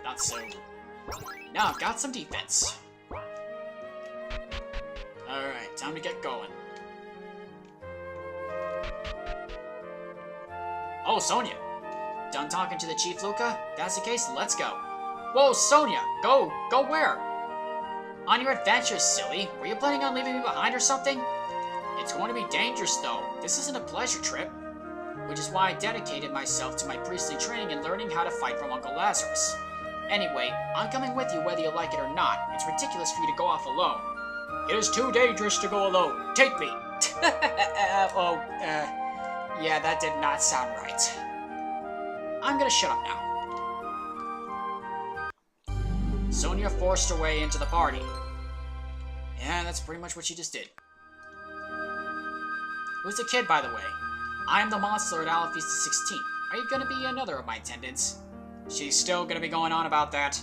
Not so. Now I've got some defense. Alright, time to get going. Oh, Sonia. Done talking to the chief, Luca? If that's the case, let's go. Whoa, Sonia! Go where? On your adventure, silly. Were you planning on leaving me behind or something? It's going to be dangerous, though. This isn't a pleasure trip. Which is why I dedicated myself to my priestly training and learning how to fight from Uncle Lazarus. Anyway, I'm coming with you whether you like it or not. It's ridiculous for you to go off alone. It is too dangerous to go alone. Take me! Yeah, that did not sound right. I'm gonna shut up now. Sonia forced her way into the party. Yeah, that's pretty much what she just did. Who's the kid, by the way? I'm the monster at Alafista 16. Are you gonna be another of my attendants? She's still gonna be going on about that.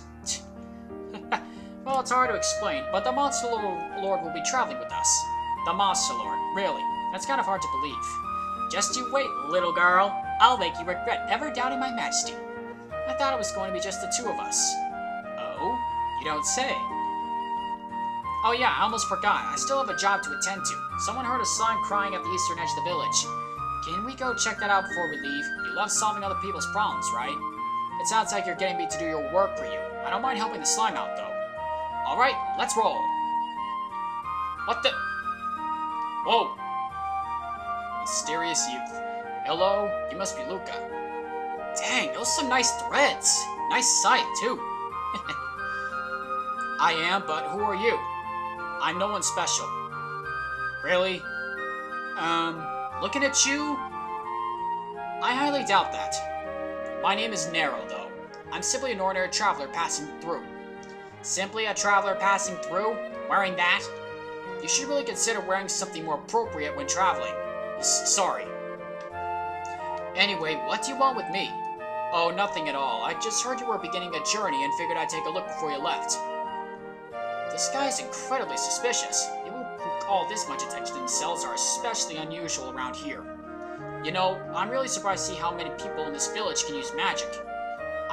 Well, it's hard to explain, but the Monster Lord will be traveling with us. The Monster Lord, really? That's kind of hard to believe. Just you wait, little girl. I'll make you regret ever doubting my majesty. I thought it was going to be just the two of us. Oh? You don't say. Oh yeah, I almost forgot. I still have a job to attend to. Someone heard a slime crying at the eastern edge of the village. Can we go check that out before we leave? You love solving other people's problems, right? It sounds like you're getting me to do your work for you. I don't mind helping the slime out, though. Alright, let's roll. What the? Whoa. Mysterious youth. Hello, you must be Luca. Dang, those are some nice threads. Nice sight, too. I am, but who are you? I'm no one special. Really? Looking at you? I highly doubt that. My name is Nero, though. I'm simply an ordinary traveler passing through. Simply a traveler passing through? Wearing that? You should really consider wearing something more appropriate when traveling. Sorry. Anyway, what do you want with me? Oh, nothing at all. I just heard you were beginning a journey and figured I'd take a look before you left. This guy is incredibly suspicious. People who call this much attention to themselves are especially unusual around here. You know, I'm really surprised to see how many people in this village can use magic.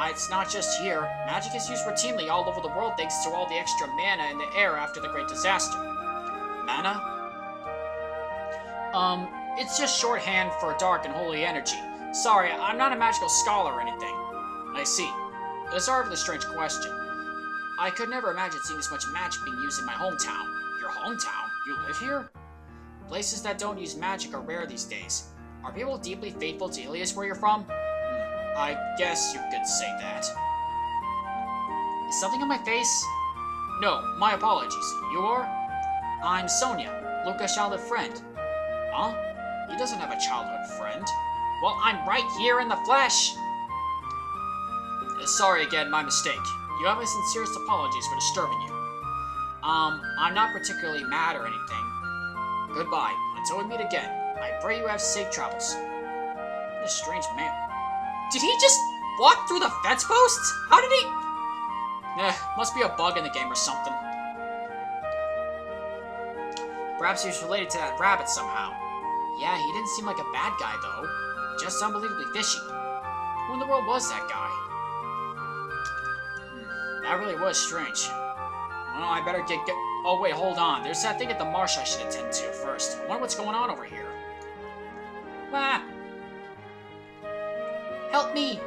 It's not just here. Magic is used routinely all over the world thanks to all the extra mana in the air after the Great Disaster. Mana? It's just shorthand for dark and holy energy. Sorry, I'm not a magical scholar or anything. I see. Sorry for the strange question. I could never imagine seeing this much magic being used in my hometown. Your hometown? You live here? Places that don't use magic are rare these days. Are people deeply faithful to Ilias where you're from? I guess you could say that. Is something on my face? No, my apologies. You are? I'm Sonia, Luca's childhood friend. Huh? He doesn't have a childhood friend. Well, I'm right here in the flesh! Sorry again, my mistake. You have my sincerest apologies for disturbing you. I'm not particularly mad or anything. Goodbye. Until we meet again. I pray you have safe travels. What a strange man. Did he just walk through the fence posts? How did he... must be a bug in the game or something. Perhaps he was related to that rabbit somehow. Yeah, he didn't seem like a bad guy, though. Just unbelievably fishy. Who in the world was that guy? That really was strange. Well, I better get... Oh, wait, hold on. There's that thing at the marsh I should attend to first. I wonder what's going on over here. Ah! Help me!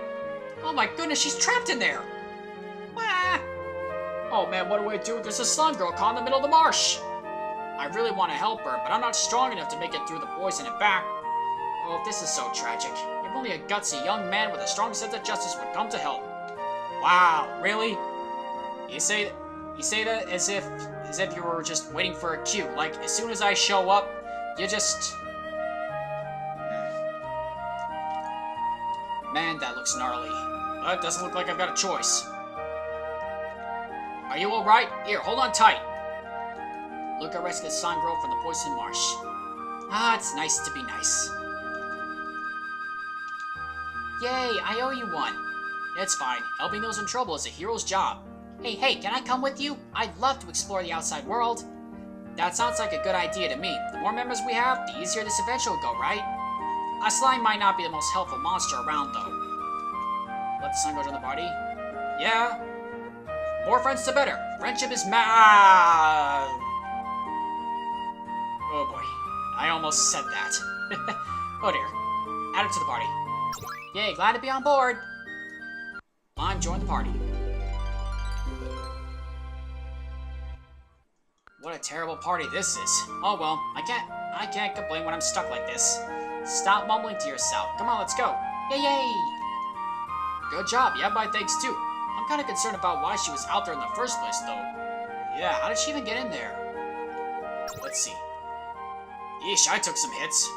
Oh my goodness, she's trapped in there! Ah! Oh man, what do I do? There's a slime girl caught in the middle of the marsh! I really want to help her, but I'm not strong enough to make it through the poison and back. Oh, this is so tragic. If only a gutsy young man with a strong sense of justice would come to help. Wow, really? You say that as if you were just waiting for a cue. Like, as soon as I show up, you just... Man, that looks gnarly. But it doesn't look like I've got a choice. Are you alright? Here, hold on tight. Luca rescued the slime girl from the poison marsh. Ah, it's nice to be nice. Yay, I owe you one. It's fine. Helping those in trouble is a hero's job. Hey, can I come with you? I'd love to explore the outside world. That sounds like a good idea to me. The more members we have, the easier this adventure will go, right? A slime might not be the most helpful monster around, though. Let the slime go join the party? Yeah. More friends the better. Friendship is Oh boy. I almost said that. Oh dear. Add it to the party. Yay, glad to be on board. I'm joining the party. What a terrible party this is. Oh well, I can't complain when I'm stuck like this. Stop mumbling to yourself. Come on, let's go. Yay! Good job. You have my thanks too. I'm kind of concerned about why she was out there in the first place, though. Yeah, how did she even get in there? Let's see. Yeesh, I took some hits.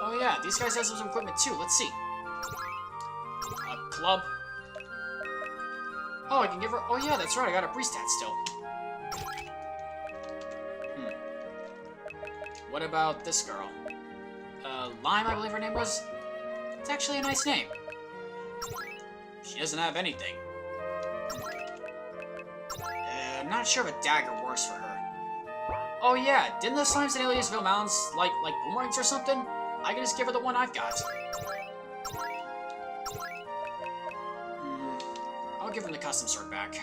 Oh yeah, these guys have some equipment too. Let's see. A club. Oh, I can give her... Oh yeah, that's right. I got a priest hat still. What about this girl? Lime, I believe her name was? It's actually a nice name. She doesn't have anything. I'm not sure if a dagger works for her. Oh yeah, didn't the slimes in Iliasville Mountains like boomerangs or something? I can just give her the one I've got. I'll give her the custom sword back.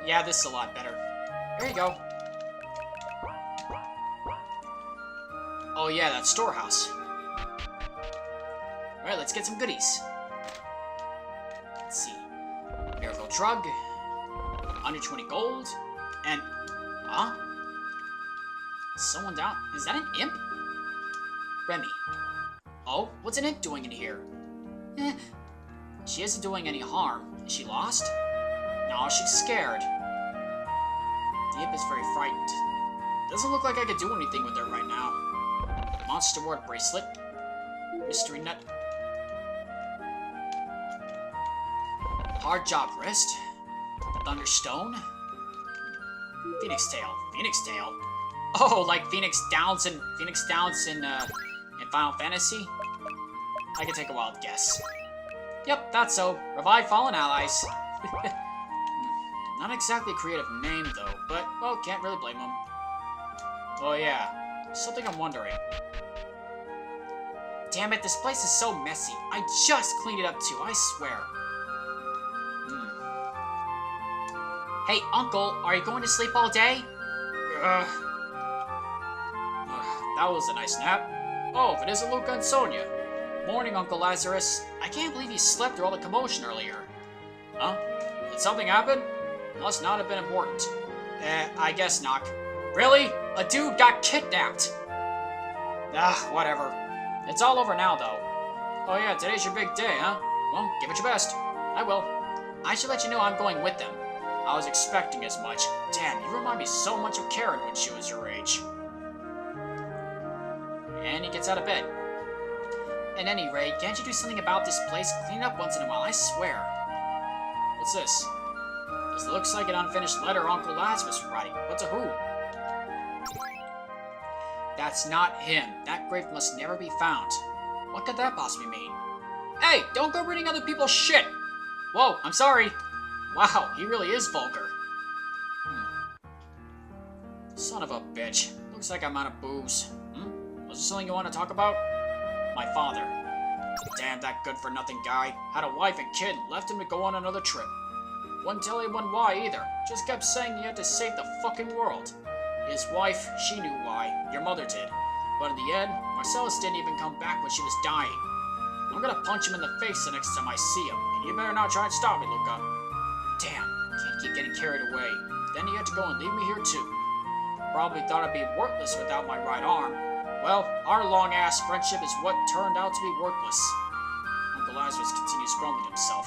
Yeah, this is a lot better. There you go. Oh yeah, that storehouse. Alright, let's get some goodies. Let's see. Miracle Drug. 120 gold. And... Huh? Someone down... Is that an imp? Remy. Oh, what's an imp doing in here? She isn't doing any harm. Is she lost? No, she's scared. The imp is very frightened. Doesn't look like I could do anything with her right now. Monster Ward Bracelet. Mystery Nut. Hard Job Wrist. Thunderstone? Phoenix Tail. Phoenix Tail? Oh, like Phoenix Downs in Final Fantasy? I could take a wild guess. Yep, that's so. Revive fallen allies. Not exactly a creative name, though, but, well, can't really blame them. Oh, yeah. Something I'm wondering. Damn it, this place is so messy. I just cleaned it up, too, I swear. Hey, Uncle, are you going to sleep all day? That was a nice nap. Oh, if it isn't Luca and Sonia. Morning, Uncle Lazarus. I can't believe you slept through all the commotion earlier. Huh? Did something happen? Must not have been important. I guess not. Really? A dude got kidnapped. Whatever. It's all over now, though. Oh yeah, today's your big day, huh? Well, give it your best. I will. I should let you know I'm going with them. I was expecting as much. Damn, you remind me so much of Karen when she was your age. And he gets out of bed. At any rate, can't you do something about this place? Clean it up once in a while, I swear. What's this? This looks like an unfinished letter Uncle Lazarus was writing, but to who? That's not him. That grave must never be found. What could that possibly mean? Hey, don't go reading other people's shit! Whoa, I'm sorry. Wow, he really is vulgar. Son of a bitch. Looks like I'm out of booze. Was there something you want to talk about? My father. Damn, that good-for-nothing guy. Had a wife and kid, left him to go on another trip. Wouldn't tell anyone why either. Just kept saying he had to save the fucking world. His wife, she knew why. Your mother did. But in the end, Marcellus didn't even come back when she was dying. I'm gonna punch him in the face the next time I see him, and you better not try and stop me, Luca. Damn, can't keep getting carried away. Then he had to go and leave me here too. Probably thought I'd be worthless without my right arm. Well, our long-ass friendship is what turned out to be worthless. Uncle Lazarus continues grumbling to himself.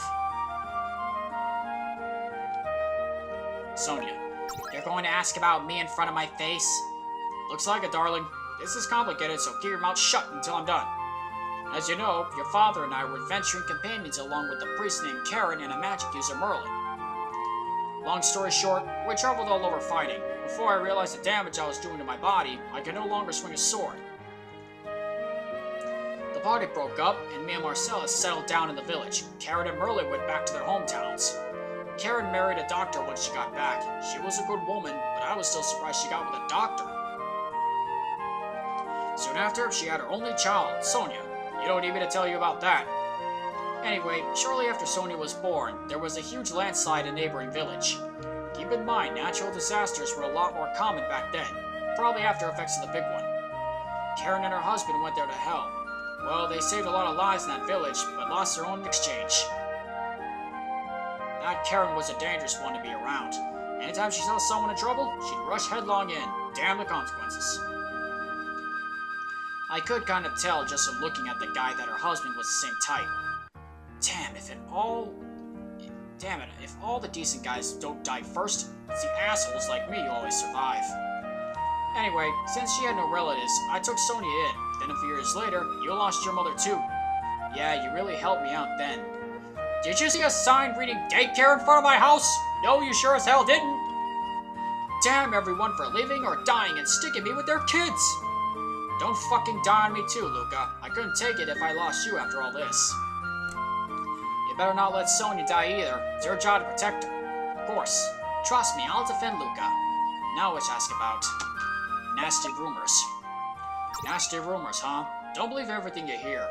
Sonia, you're going to ask about me in front of my face? Looks like it, darling. This is complicated, so keep your mouth shut until I'm done. As you know, your father and I were adventuring companions along with a priest named Karen and a magic user Merlin. Long story short, we traveled all over fighting. Before I realized the damage I was doing to my body, I could no longer swing a sword. The party broke up, and me and Marcellus settled down in the village. Karen and Merlin went back to their hometowns. Karen married a doctor once she got back. She was a good woman, but I was still surprised she got with a doctor. Soon after, she had her only child, Sonia. You don't need me to tell you about that. Anyway, shortly after Sonia was born, there was a huge landslide in a neighboring village. Keep in mind, natural disasters were a lot more common back then, probably after effects of the big one. Karen and her husband went there to help. Well, they saved a lot of lives in that village, but lost their own in exchange. That Karen was a dangerous one to be around. Anytime she saw someone in trouble, she'd rush headlong in. Damn the consequences. I could kind of tell just from looking at the guy that her husband was the same type. Damn, if all the decent guys don't die first, it's the assholes like me who always survive. Anyway, since she had no relatives, I took Sonia in. Then a few years later, you lost your mother too. Yeah, you really helped me out then. Did you see a sign reading daycare in front of my house? No, you sure as hell didn't. Damn everyone for living or dying and sticking me with their kids. Don't fucking die on me too, Luca. I couldn't take it if I lost you after all this. You better not let Sonia die either. It's your job to protect her. Of course. Trust me, I'll defend Luca. Now what you ask about? Nasty rumors. Nasty rumors, huh? Don't believe everything you hear.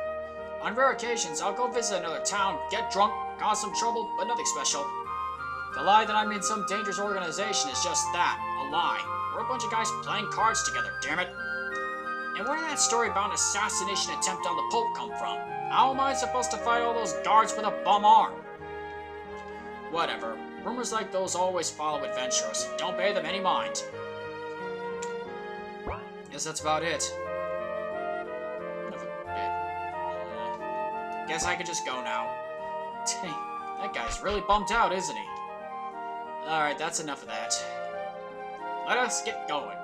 On rare occasions, I'll go visit another town, get drunk, cause some trouble, but nothing special. The lie that I'm in some dangerous organization is just that, a lie. We're a bunch of guys playing cards together, damn it. And where did that story about an assassination attempt on the Pope come from? How am I supposed to fight all those guards with a bum arm? Whatever. Rumors like those always follow adventurers. Don't pay them any mind. Guess that's about it. Guess I could just go now. Dang, that guy's really bummed out, isn't he? Alright, that's enough of that. Let us get going.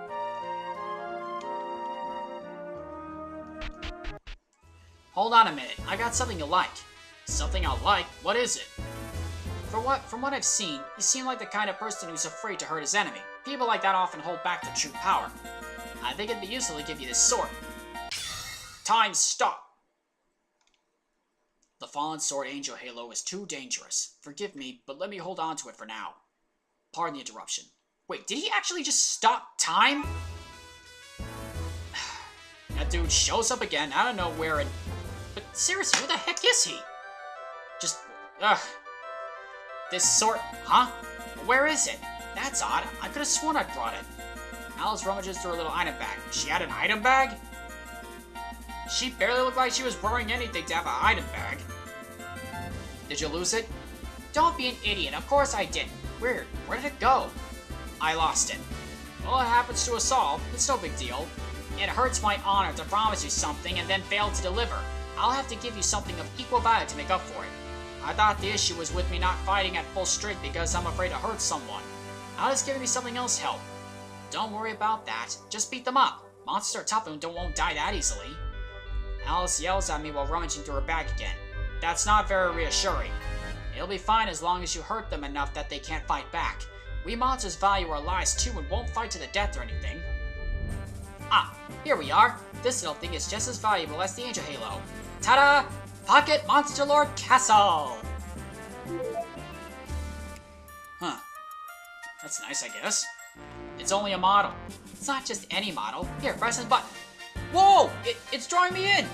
Hold on a minute, I got something you like. Something I like? What is it? From what I've seen, you seem like the kind of person who's afraid to hurt his enemy. People like that often hold back their true power. I think it'd be useful to give you this sword. Time stop! The fallen sword angel halo is too dangerous. Forgive me, but let me hold on to it for now. Pardon the interruption. Wait, did he actually just stop time? That dude shows up again out of nowhere and... But seriously, who the heck is he? Just... Ugh. This sword... Huh? Where is it? That's odd. I could have sworn I brought it. Alice rummages through her little item bag. She had an item bag? She barely looked like she was wearing anything to have an item bag. Did you lose it? Don't be an idiot. Of course I didn't. Weird. Where did it go? I lost it. Well, it happens to us all. It's no big deal. It hurts my honor to promise you something and then fail to deliver. I'll have to give you something of equal value to make up for it. I thought the issue was with me not fighting at full strength because I'm afraid to hurt someone. Now just giving me something else help. Don't worry about that. Just beat them up. Monsters are tough and won't die that easily. Alice yells at me while rummaging through her bag again. That's not very reassuring. It'll be fine as long as you hurt them enough that they can't fight back. We monsters value our lives too and won't fight to the death or anything. Ah, here we are. This little thing is just as valuable as the Angel Halo. Ta-da! Pocket Monster Lord Castle! Huh. That's nice, I guess. It's only a model. It's not just any model. Here, press this button. Whoa! It's drawing me in!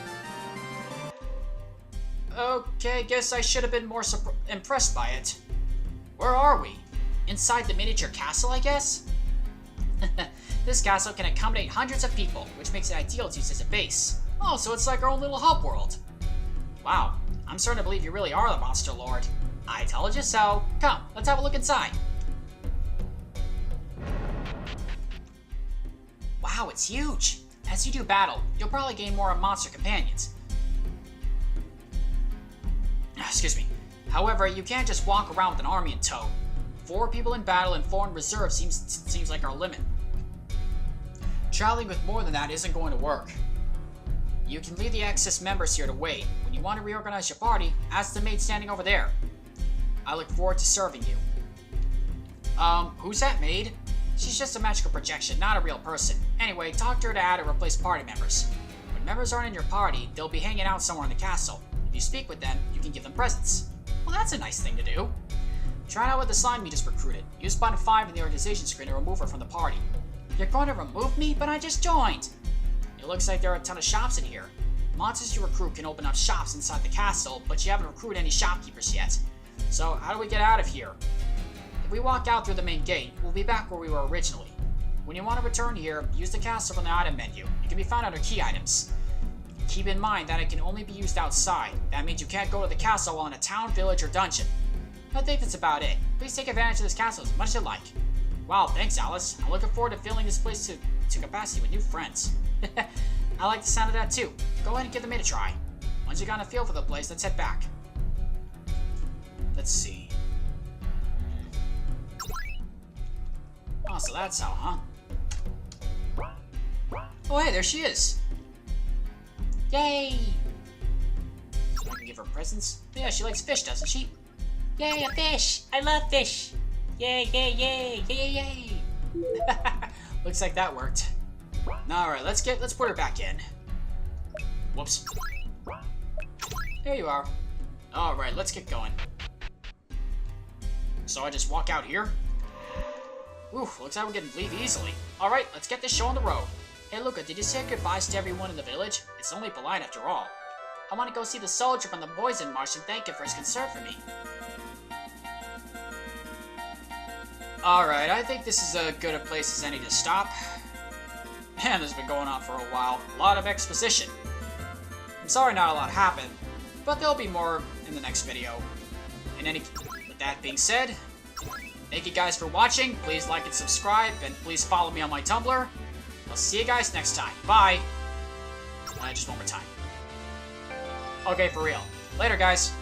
Okay, guess I should have been more impressed by it. Where are we? Inside the miniature castle, I guess? This castle can accommodate hundreds of people, which makes it ideal to use as a base. Oh, so it's like our own little hub world. Wow, I'm starting to believe you really are the Monster Lord. I told you so. Come, let's have a look inside. Wow, it's huge. As you do battle, you'll probably gain more monster companions. Excuse me. However, you can't just walk around with an army in tow. 4 people in battle and 4 in reserve seems like our limit. Traveling with more than that isn't going to work. You can leave the Access members here to wait. When you want to reorganize your party, ask the maid standing over there. I look forward to serving you. Who's that maid? She's just a magical projection, not a real person. Anyway, talk to her to add or replace party members. When members aren't in your party, they'll be hanging out somewhere in the castle. If you speak with them, you can give them presents. Well, that's a nice thing to do. Try it out with the slime you just recruited. Use button 5 in the organization screen to remove her from the party. You're going to remove me? But I just joined! It looks like there are a ton of shops in here. Monsters you recruit can open up shops inside the castle, but you haven't recruited any shopkeepers yet. So, how do we get out of here? If we walk out through the main gate, we'll be back where we were originally. When you want to return here, use the castle from the item menu. It can be found under key items. Keep in mind that it can only be used outside. That means you can't go to the castle while in a town, village, or dungeon. I think that's about it. Please take advantage of this castle as much as you like. Wow, thanks Alice. I'm looking forward to filling this place to capacity with new friends. I like the sound of that too. Go ahead and give the maid a try. Once you got a feel for the place, let's head back. Let's see. Oh, so that's how, huh? Oh, hey, there she is. Yay! I can give her presents. Yeah, she likes fish, doesn't she? Yay, a fish! I love fish! Yay, yay, yay, yay, yay, yay! Looks like that worked. Alright, let's put her back in. Whoops. There you are. Alright, let's get going. So I just walk out here? Oof, looks like we can leave easily. Alright, let's get this show on the road. Hey Luca, did you say goodbyes to everyone in the village? It's only polite after all. I want to go see the soldier from the Poison Marsh and thank him for his concern for me. Alright, I think this is as good a place as any to stop. Man, this has been going on for a while. A lot of exposition. I'm sorry not a lot happened, but there'll be more in the next video. With that being said, thank you guys for watching. Please like and subscribe, and please follow me on my Tumblr. I'll see you guys next time. Bye. Just one more time. Okay, for real. Later, guys.